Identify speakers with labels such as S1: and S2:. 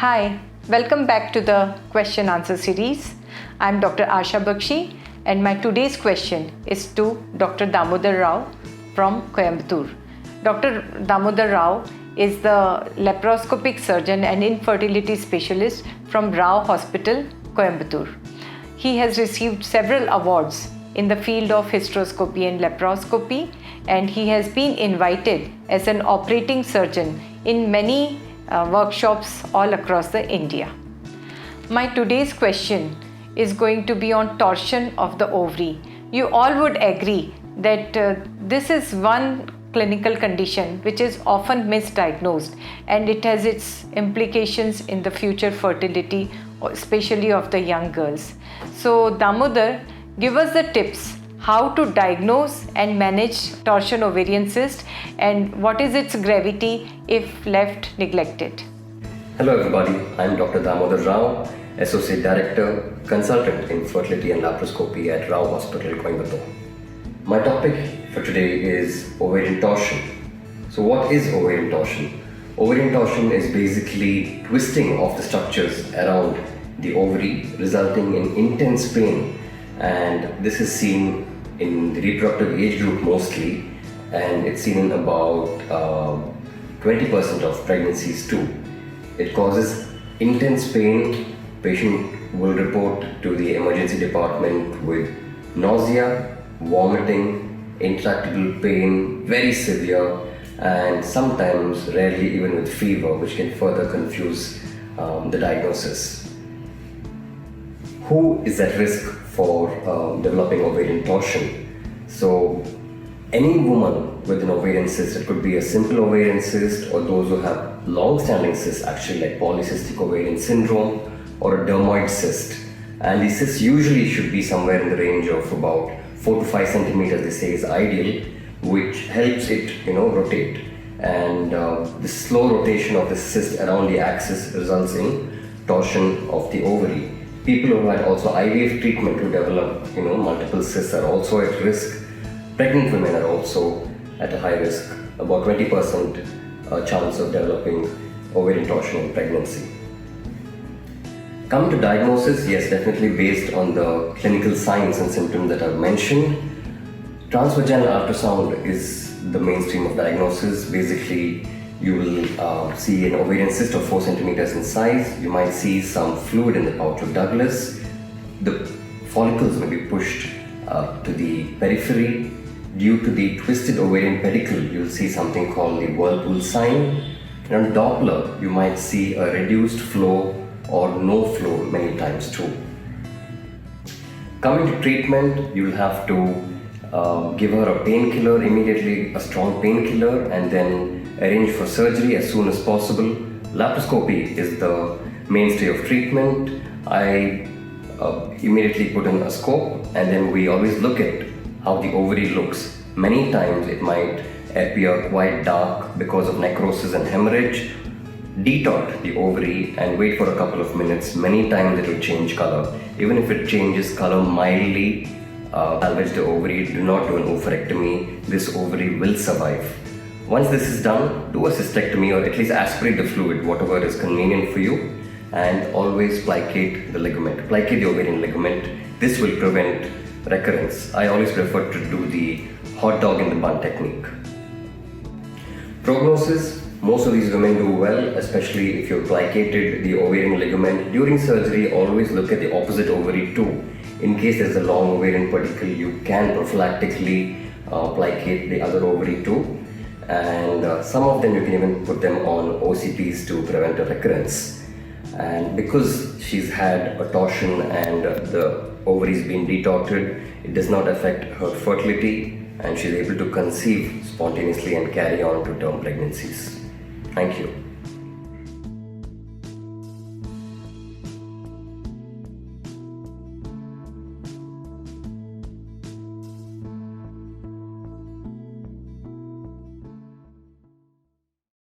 S1: Hi, welcome back to the question answer series. I'm Dr. Asha Baxi and my today's question is to Dr. Damodar Rao from Coimbatore. Dr. Damodar Rao is the laparoscopic surgeon and infertility specialist from Rao Hospital, Coimbatore. He has received several awards in the field of hysteroscopy and laparoscopy, and he has been invited as an operating surgeon in many workshops all across the India. My today's question is going to be on torsion of the ovary. You all would agree that this is one clinical condition which is often misdiagnosed, and it has its implications in the future fertility, especially of the young girls. So Damodar, give us the tips how to diagnose and manage torsion ovarian cyst and what is its gravity if left neglected.
S2: Hello everybody, I'm Dr. Damodar Rao, Associate Director, Consultant in Fertility and Laparoscopy at Rao Hospital, Coimbatore. My topic for today is ovarian torsion. So what is ovarian torsion? Ovarian torsion is basically twisting of the structures around the ovary, resulting in intense pain, and this is seen in the reproductive age group mostly, and it's seen in about 20% of pregnancies too. It causes intense pain. Patient will report to the emergency department with nausea, vomiting, intractable pain, very severe, and sometimes rarely even with fever, which can further confuse the diagnosis. Who is at risk for developing ovarian torsion? So any woman with an ovarian cyst, it could be a simple ovarian cyst, or those who have long-standing cysts, actually like polycystic ovarian syndrome or a dermoid cyst. And these cysts usually should be somewhere in the range of about 4 to 5 centimeters, they say is ideal, which helps it rotate. And the slow rotation of the cyst around the axis results in torsion of the ovary. People who had also IVF treatment to develop multiple cysts are also at risk. Pregnant women are also at a high risk, about 20% chance of developing ovarian torsion in pregnancy. Coming to diagnosis, yes, definitely based on the clinical signs and symptoms that I've mentioned. Transvaginal ultrasound is the mainstream of diagnosis. Basically, you will see an ovarian cyst of 4 centimeters in size. You might see some fluid in the pouch of Douglas. The follicles may be pushed to the periphery. Due to the twisted ovarian pedicle, you'll see something called the whirlpool sign. And on Doppler, you might see a reduced flow or no flow many times too. Coming to treatment, you'll have to give her a painkiller immediately, a strong painkiller, and then arrange for surgery as soon as possible. Laparoscopy is the mainstay of treatment. I immediately put in a scope, and then we always look at how the ovary looks. Many times it might appear quite dark because of necrosis and hemorrhage. Detort the ovary and wait for a couple of minutes. Many times it will change color. Even if it changes color mildly, salvage the ovary, do not do an oophorectomy. This ovary will survive. Once this is done, do a cystectomy or at least aspirate the fluid, whatever is convenient for you, and always plicate the ligament. Plicate the ovarian ligament. This will prevent recurrence. I always prefer to do the hot dog in the bun technique. Prognosis, most of these women do well, especially if you've plicated the ovarian ligament. During surgery, always look at the opposite ovary too. In case there's a long ovarian pedicle, you can prophylactically plicate the other ovary too. And some of them you can even put them on OCPs to prevent a recurrence. And because she's had a torsion and the ovaries been detorted, it does not affect her fertility, and she's able to conceive spontaneously and carry on to term pregnancies. Thank you.